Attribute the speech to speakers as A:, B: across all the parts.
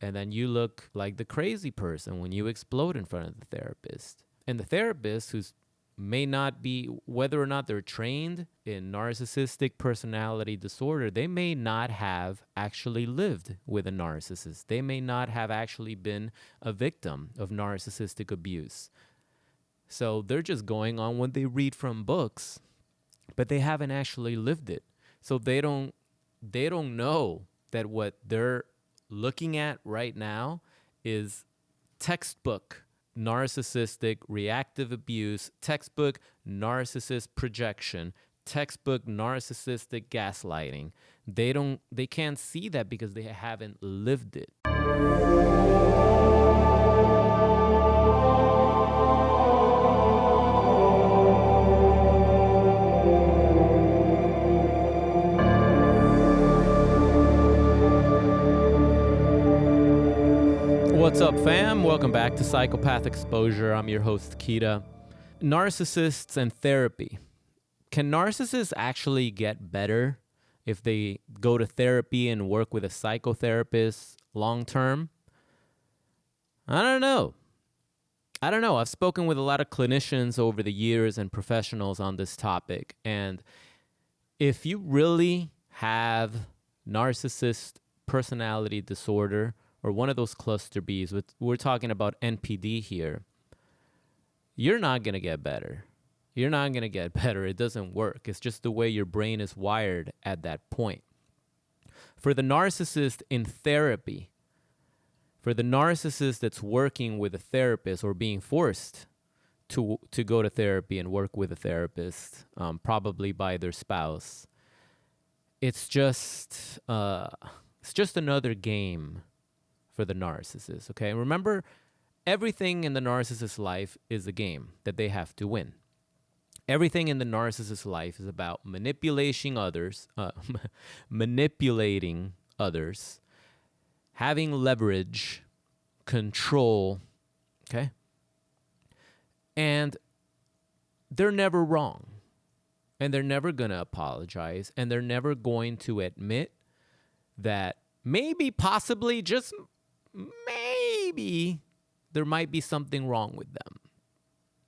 A: And then you look like the crazy person when you explode in front of the therapist. And the therapist, who's may not be, whether or not they're trained in narcissistic personality disorder, they may not have actually lived with a narcissist. They may not have actually been a victim of narcissistic abuse. So they're just going on what they read from books, but they haven't actually lived it. So they don't know that what they're looking at right now is textbook narcissistic reactive abuse, textbook narcissist projection, textbook narcissistic gaslighting. They can't see that because they haven't lived it. What's up, fam? Welcome back to Psychopath Exposure. I'm your host, Kita. Narcissists and therapy. Can narcissists actually get better if they go to therapy and work with a psychotherapist long term? I don't know. I've spoken with a lot of clinicians over the years and professionals on this topic. And if you really have narcissist personality disorder, or one of those cluster Bs, we're talking about NPD here, you're not going to get better. You're not going to get better. It doesn't work. It's just the way your brain is wired at that point. For the narcissist in therapy, for the narcissist that's working with a therapist or being forced to go to therapy and work with a therapist, probably by their spouse, it's just another game for the narcissist, okay? Remember, everything in the narcissist's life is a game that they have to win. Everything in the narcissist's life is about manipulating others, having leverage, control, okay? And they're never wrong. And they're never going to apologize. And they're never going to admit that maybe, possibly, just maybe there might be something wrong with them.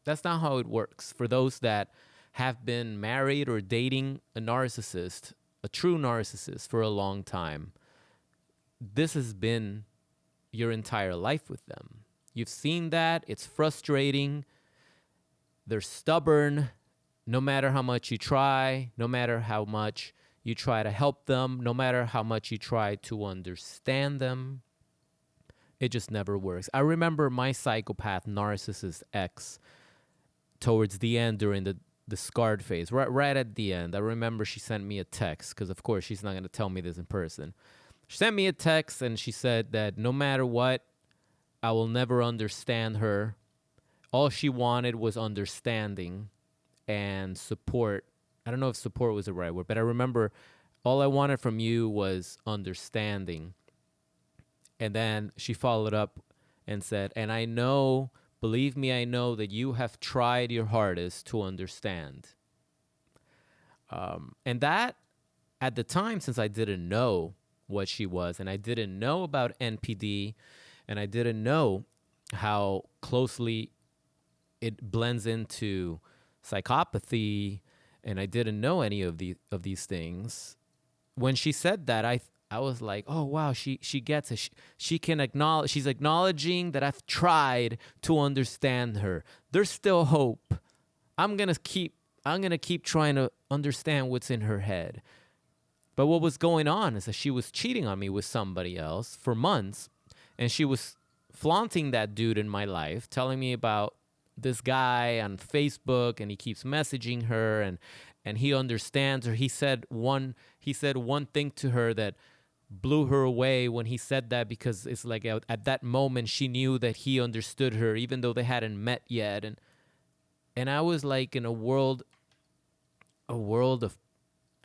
A: That's not how it works. For those that have been married or dating a narcissist, a true narcissist, for a long time, this has been your entire life with them. You've seen that. It's frustrating. They're stubborn. No matter how much you try, no matter how much you try to help them, no matter how much you try to understand them, it just never works. I remember my psychopath narcissist ex towards the end during the scarred phase, right at the end. I remember she sent me a text because, of course, she's not going to tell me this in person. She sent me a text and she said that no matter what, I will never understand her. All she wanted was understanding and support. I don't know if support was the right word, but I remember all I wanted from you was understanding. And then she followed up and said, and I know, believe me, I know that you have tried your hardest to understand. And that, at the time, since I didn't know what she was, and I didn't know about NPD, and I didn't know how closely it blends into psychopathy, and I didn't know any of these things, when she said that, I was like, oh, wow, she gets it. She can acknowledge, she's acknowledging that I've tried to understand her. There's still hope. I'm going to keep trying to understand what's in her head. But what was going on is that she was cheating on me with somebody else for months, and she was flaunting that dude in my life, telling me about this guy on Facebook, and he keeps messaging her, and he understands her. He said one thing to her that blew her away when he said that, because it's like at that moment she knew that he understood her even though they hadn't met yet, and I was like in a world of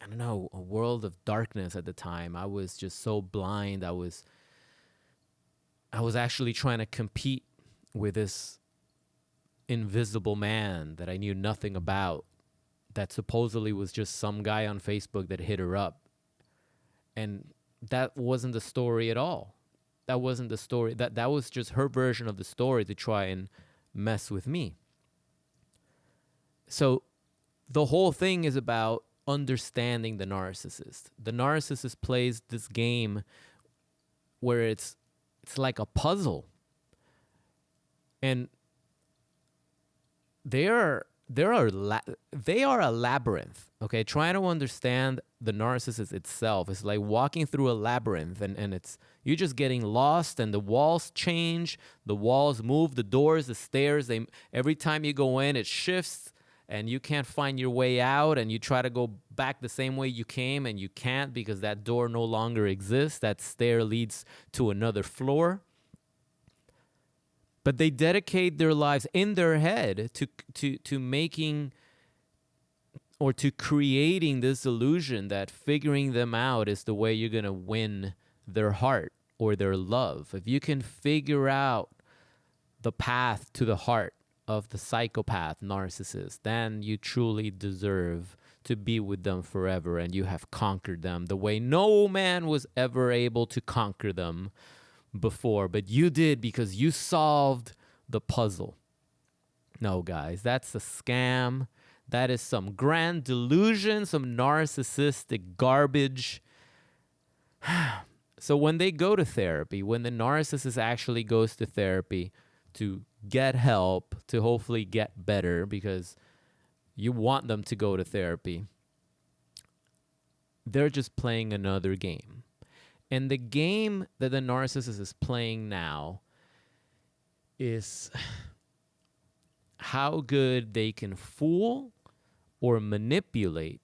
A: I don't know, a world of darkness at the time. I was just so blind. I was actually trying to compete with this invisible man that I knew nothing about, that supposedly was just some guy on Facebook that hit her up. And that wasn't the story at all. that wasn't the story. That was just her version of the story to try and mess with me. So the whole thing is about understanding the narcissist. The narcissist plays this game where it's like a puzzle, and they are a labyrinth. Okay, trying to understand the narcissist itself is like walking through a labyrinth, and it's you're just getting lost, and the walls change, the walls move, the doors, the stairs, every time you go in it shifts, and you can't find your way out, and you try to go back the same way you came, and you can't because that door no longer exists. That stair leads to another floor. But they dedicate their lives in their head to making or to creating this illusion that figuring them out is the way you're going to win their heart or their love. If you can figure out the path to the heart of the psychopath narcissist, then you truly deserve to be with them forever, and you have conquered them the way no man was ever able to conquer them before, but you did because you solved the puzzle. No, guys, that's a scam. That is some grand delusion, some narcissistic garbage. So when they go to therapy, when the narcissist actually goes to therapy to get help, to hopefully get better, because you want them to go to therapy, they're just playing another game. And the game that the narcissist is playing now is how good they can fool or manipulate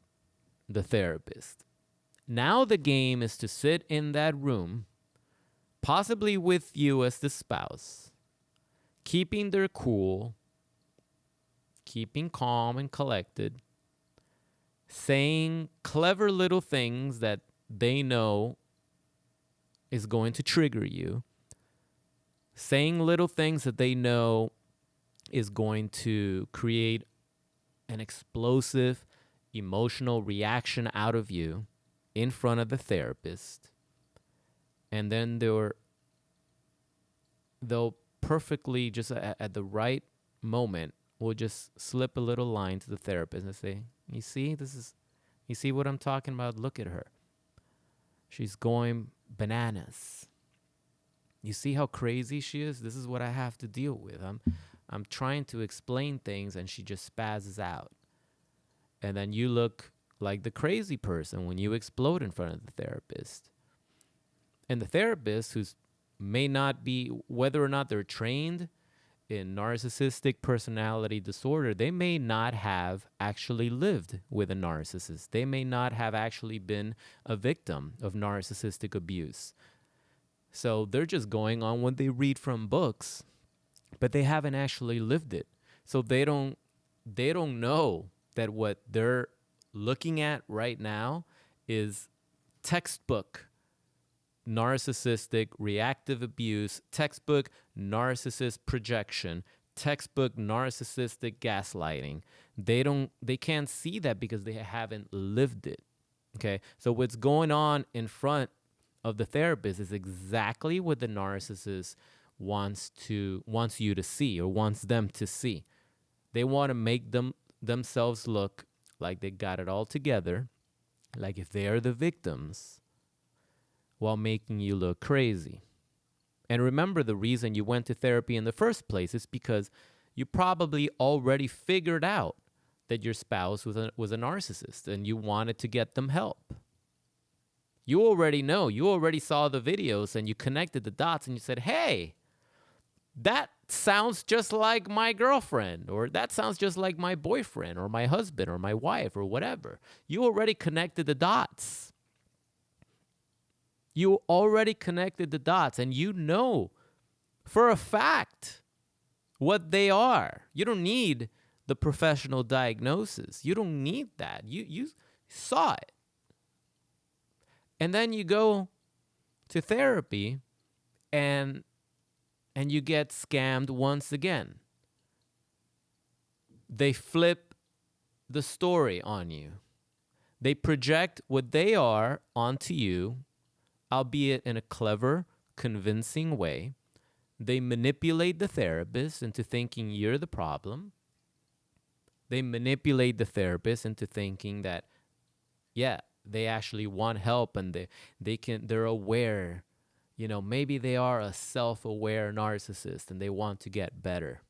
A: the therapist. Now the game is to sit in that room, possibly with you as the spouse, keeping their cool, keeping calm and collected, saying clever little things that they know is going to trigger you, saying little things that they know is going to create an explosive emotional reaction out of you in front of the therapist. And then they'll perfectly, just at the right moment, will just slip a little line to the therapist and say, you see what I'm talking about? Look at her. She's going bananas. You see how crazy she is? This is what I have to deal with. I'm trying to explain things and she just spazzes out. And then you look like the crazy person when you explode in front of the therapist. And the therapist, who's may not be, whether or not they're trained in narcissistic personality disorder, they may not have actually lived with a narcissist. They may not have actually been a victim of narcissistic abuse. So they're just going on what they read from books, but they haven't actually lived it. So they don't know that what they're looking at right now is textbook narcissistic reactive abuse, textbook narcissist projection, textbook narcissistic gaslighting. They can't see that because they haven't lived it. Okay? So what's going on in front of the therapist is exactly what the narcissist wants you to see, or wants them to see. They want to make themselves look like they got it all together, like if they are the victims, while making you look crazy. And remember, the reason you went to therapy in the first place is because you probably already figured out that your spouse was a narcissist and you wanted to get them help. You already know. You already saw the videos and you connected the dots and you said, hey, that sounds just like my girlfriend, or that sounds just like my boyfriend or my husband or my wife or whatever. You already connected the dots. You already connected the dots, and you know for a fact what they are. You don't need the professional diagnosis. You don't need that. You saw it. And then you go to therapy and you get scammed once again. They flip the story on you. They project what they are onto you, albeit in a clever, convincing way. They manipulate the therapist into thinking you're the problem. They manipulate the therapist into thinking that, yeah, they actually want help and they're aware. Maybe they are a self-aware narcissist and they want to get better.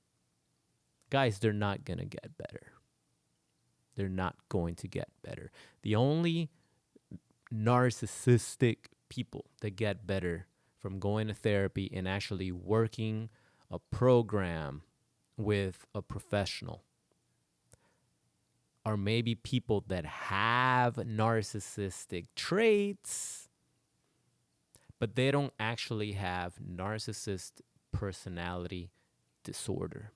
A: Guys, they're not going to get better. They're not going to get better. The only narcissistic people that get better from going to therapy and actually working a program with a professional are maybe people that have narcissistic traits, but they don't actually have narcissist personality disorder.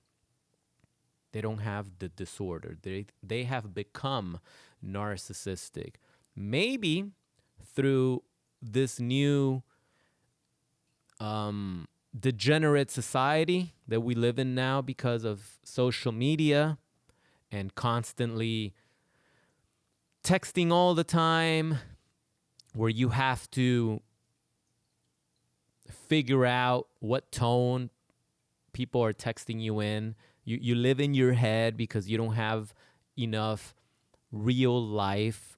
A: They don't have the disorder. They have become narcissistic. Maybe through this new degenerate society that we live in now because of social media and constantly texting all the time, where you have to figure out what tone people are texting you in. You live in your head because you don't have enough real life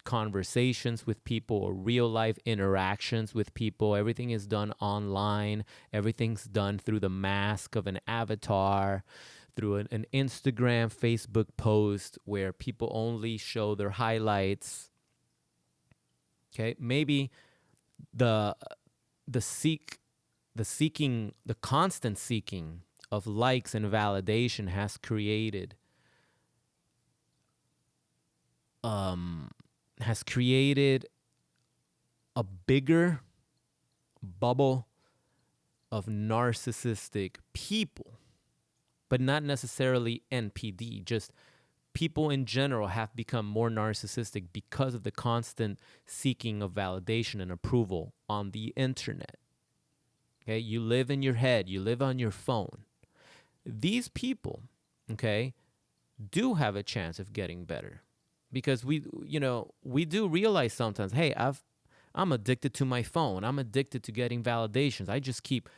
A: conversations with people or real life interactions with people. Everything is done online. Everything's done through the mask of an avatar, through an Instagram, Facebook post where people only show their highlights. Okay, maybe the constant seeking of likes and validation has created a bigger bubble of narcissistic people, but not necessarily NPD. Just people in general have become more narcissistic because of the constant seeking of validation and approval on the internet. Okay, you live in your head, you live on your phone. These people, okay, do have a chance of getting better, because we do realize sometimes, hey, I'm addicted to my phone. I'm addicted to getting validations. I just keep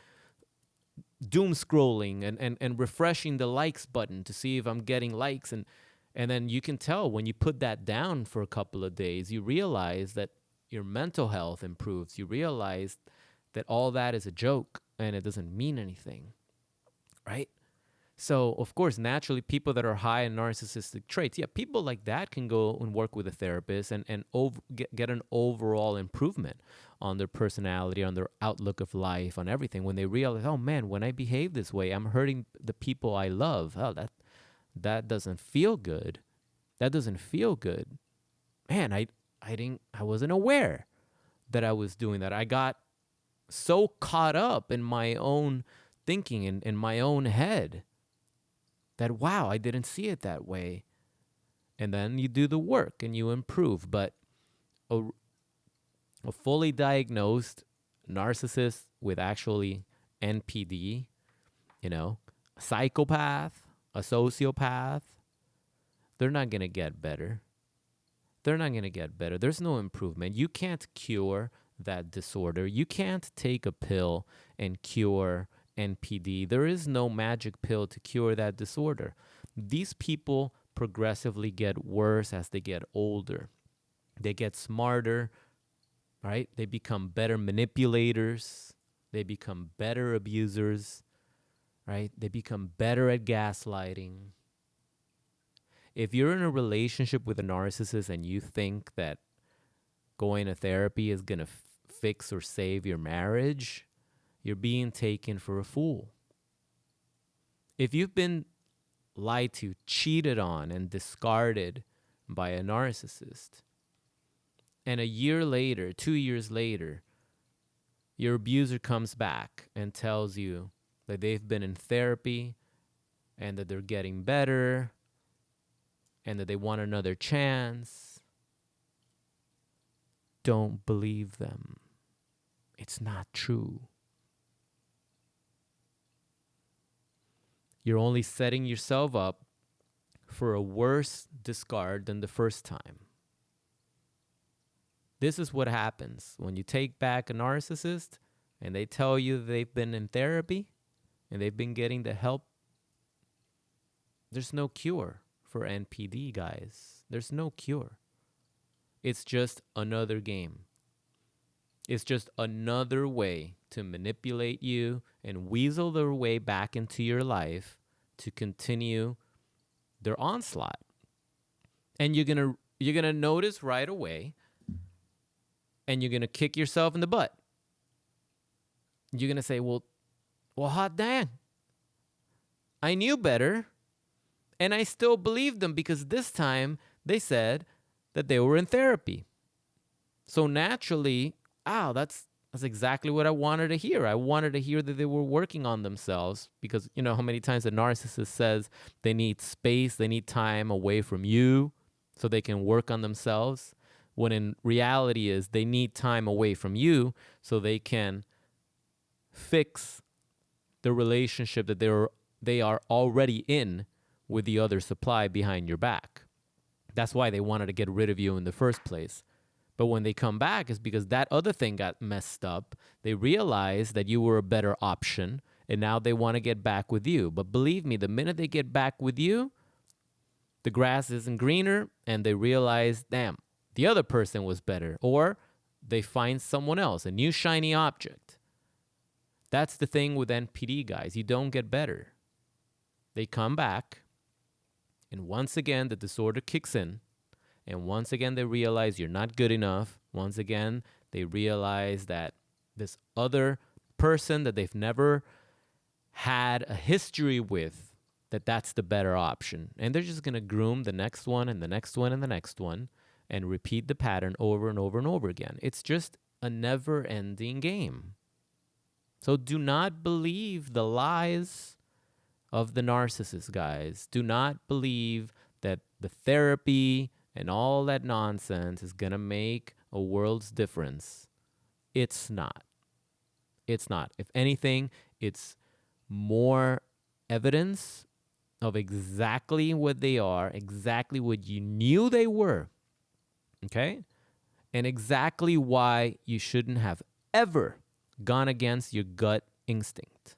A: doom scrolling and refreshing the likes button to see if I'm getting likes. And then you can tell when you put that down for a couple of days, you realize that your mental health improves. You realize that all that is a joke and it doesn't mean anything, right? So, of course, naturally, people that are high in narcissistic traits, people like that can go and work with a therapist and get an overall improvement on their personality, on their outlook of life, on everything. When they realize, oh, man, when I behave this way, I'm hurting the people I love. Oh, that doesn't feel good. That doesn't feel good. Man, I wasn't aware that I was doing that. I got so caught up in my own thinking and in my own head that, wow, I didn't see it that way. And then you do the work and you improve. But a fully diagnosed narcissist with actually NPD, a psychopath, a sociopath, they're not going to get better. They're not going to get better. There's no improvement. You can't cure that disorder. You can't take a pill and cure NPD. There is no magic pill to cure that disorder. These people progressively get worse as they get older. They get smarter, right? They become better manipulators. They become better abusers, right? They become better at gaslighting. If you're in a relationship with a narcissist and you think that going to therapy is going to fix or save your marriage, you're being taken for a fool. If you've been lied to, cheated on, and discarded by a narcissist, and a year later, 2 years later, your abuser comes back and tells you that they've been in therapy and that they're getting better and that they want another chance, don't believe them. It's not true. You're only setting yourself up for a worse discard than the first time. This is what happens when you take back a narcissist. and they tell you they've been in therapy and they've been getting the help, there's no cure for NPD, guys. There's no cure. It's just another game. It's just another way to manipulate you and weasel their way back into your life to continue their onslaught. And you're gonna notice right away, and you're gonna kick yourself in the butt. You're gonna say, well, hot dang. I knew better, and I still believed them because this time they said that they were in therapy. So naturally, that's exactly what I wanted to hear. I wanted to hear that they were working on themselves, because you know how many times a narcissist says they need space, they need time away from you so they can work on themselves, when in reality is they need time away from you so they can fix the relationship that they are already in with the other supply behind your back. That's why they wanted to get rid of you in the first place. But when they come back, it's because that other thing got messed up. They realized that you were a better option, and now they want to get back with you. But believe me, the minute they get back with you, the grass isn't greener, and they realize, damn, the other person was better. Or they find someone else, a new shiny object. That's the thing with NPD, guys. You don't get better. They come back, and once again, the disorder kicks in. And once again, they realize you're not good enough. Once again, they realize that this other person that they've never had a history with, that's the better option. And they're just going to groom the next one and the next one and the next one and repeat the pattern over and over and over again. It's just a never-ending game. So do not believe the lies of the narcissist, guys. Do not believe that the therapy and all that nonsense is going to make a world's difference. It's not. It's not. If anything, it's more evidence of exactly what they are, exactly what you knew they were, okay? And exactly why you shouldn't have ever gone against your gut instinct.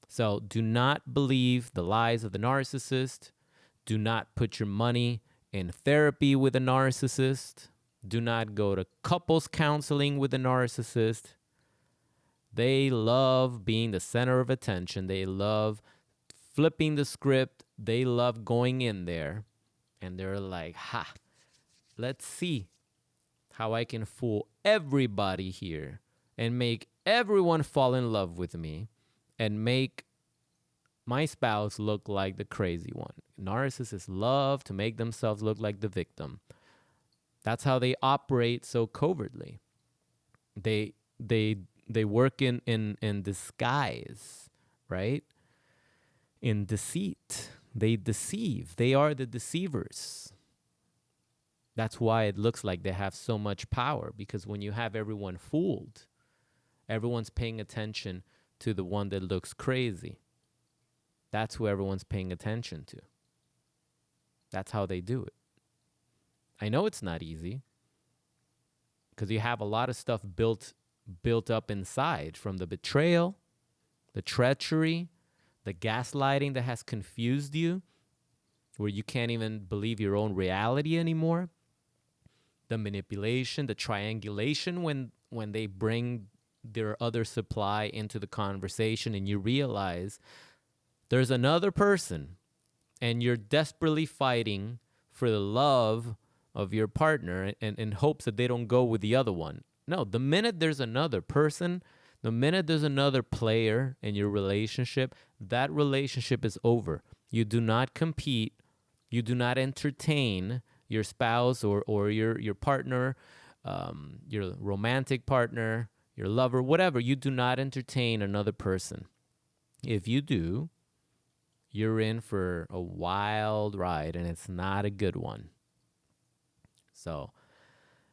A: So do not believe the lies of the narcissist. Do not put your money in therapy with a narcissist. Do not go to couples counseling with a narcissist. They love being the center of attention. They love flipping the script. They love going in there. And they're like, let's see how I can fool everybody here and make everyone fall in love with me and make my spouse look like the crazy one. Narcissists love to make themselves look like the victim. That's how they operate so covertly. They work in disguise, right? In deceit. They deceive. They are the deceivers. That's why it looks like they have so much power, because when you have everyone fooled, everyone's paying attention to the one that looks crazy. That's who everyone's paying attention to. That's how they do it. I know it's not easy, because you have a lot of stuff built up inside, from the betrayal, the treachery, the gaslighting that has confused you, where you can't even believe your own reality anymore, the manipulation, the triangulation when they bring their other supply into the conversation and you realize there's another person and you're desperately fighting for the love of your partner and in hopes that they don't go with the other one. No, the minute there's another person, the minute there's another player in your relationship, that relationship is over. You do not compete. You do not entertain your spouse or your partner, your romantic partner, your lover, whatever. You do not entertain another person. If you do, you're in for a wild ride, and it's not a good one. So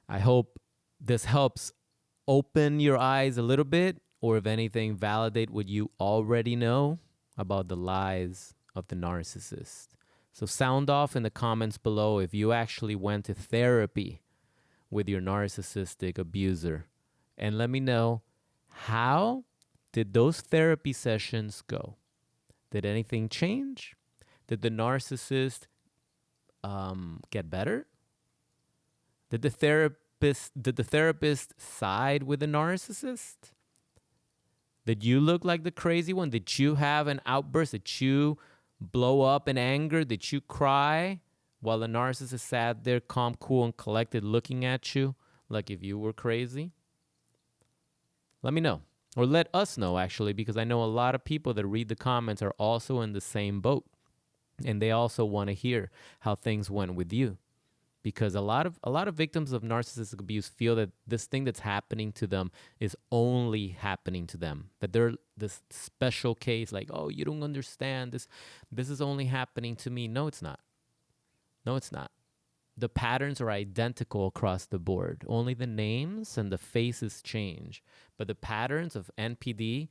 A: I hope this helps open your eyes a little bit, or if anything, validate what you already know about the lies of the narcissist. So sound off in the comments below if you actually went to therapy with your narcissistic abuser and let me know, how did those therapy sessions go? Did anything change? Did the narcissist get better? Did the therapist side with the narcissist? Did you look like the crazy one? Did you have an outburst? Did you blow up in anger? Did you cry while the narcissist sat there calm, cool, and collected looking at you like if you were crazy? Let me know. Or let us know, actually, because I know a lot of people that read the comments are also in the same boat. And they also want to hear how things went with you. Because a lot of victims of narcissistic abuse feel that this thing that's happening to them is only happening to them. That they're this special case, like, oh, you don't understand. This is only happening to me. No, it's not. No, it's not. The patterns are identical across the board. Only the names and the faces change. But the patterns of NPD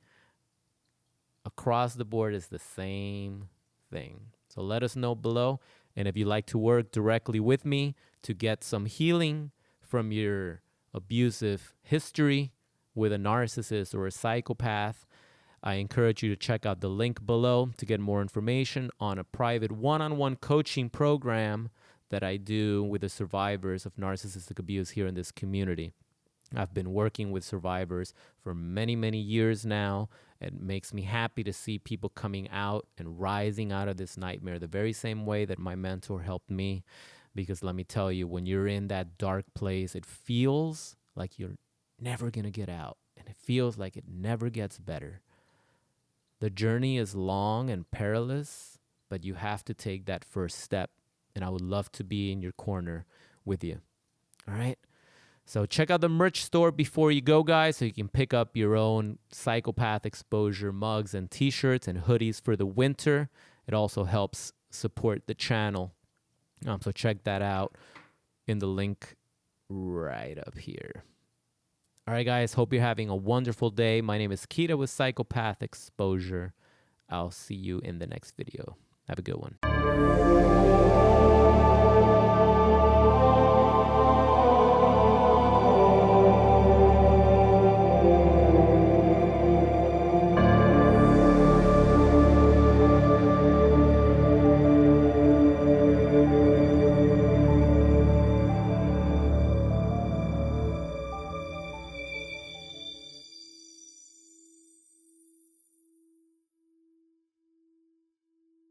A: across the board is the same thing. So let us know below. And if you'd like to work directly with me to get some healing from your abusive history with a narcissist or a psychopath, I encourage you to check out the link below to get more information on a private one-on-one coaching program that I do with the survivors of narcissistic abuse here in this community. I've been working with survivors for many, many years now. It makes me happy to see people coming out and rising out of this nightmare the very same way that my mentor helped me. Because let me tell you, when you're in that dark place, it feels like you're never going to get out. And it feels like it never gets better. The journey is long and perilous, but you have to take that first step. And I would love to be in your corner with you. All right? So check out the merch store before you go, guys, so you can pick up your own psychopath exposure mugs and t-shirts and hoodies for the winter. It also helps support the channel. So check that out in the link right up here. All right, guys, hope you're having a wonderful day. My name is Kita with Psychopath Exposure. I'll see you in the next video. Have a good one.